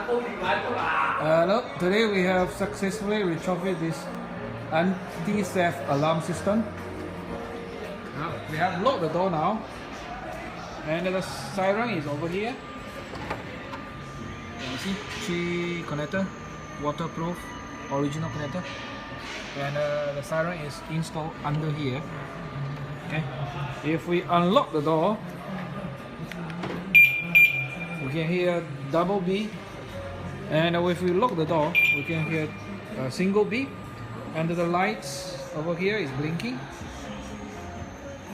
Hello, today we have successfully retrofitted this anti-theft alarm system. We have locked the door now, and the siren is over here. You see, 3 connector, waterproof, original connector, and the siren is installed under here. Okay, if we unlock the door, we can hear double beep, and if we lock the door, we can hear a single beep, and the lights over here is blinking.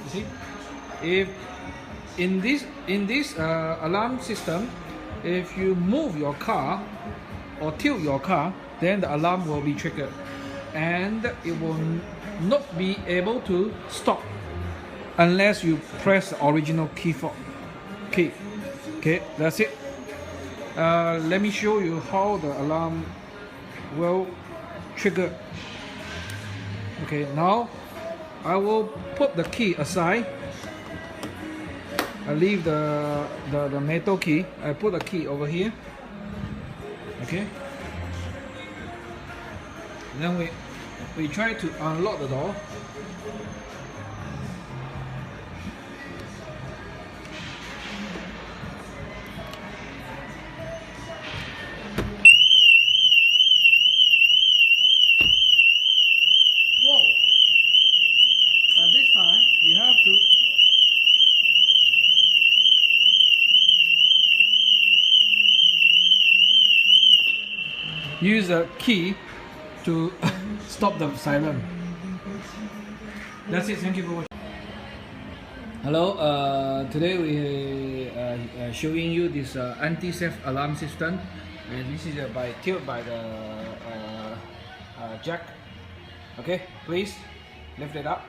You see, if in this alarm system, if you move your car or tilt your car, then the alarm will be triggered, and it will not be able to stop unless you press the original key. Okay, that's it. Let me show you how the alarm will trigger. Okay, now I will put the key aside. I leave the metal key. I put the key over here. Okay. Then we try to unlock the door. Whoa! At this time, we have to use a key to stop the siren. That's it. Thank you for watching. Hello. Today we are showing you this anti-theft alarm system, and this is tilt by the jack. Okay, please lift it up.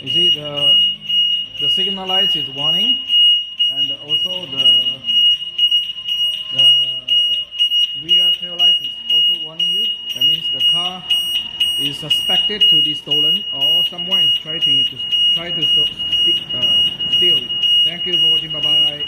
You see the signal lights is warning, and also the rear tail lights is also warning you. That means the car is suspected to be stolen, or someone is trying to steal it. Thank you for watching. Bye bye.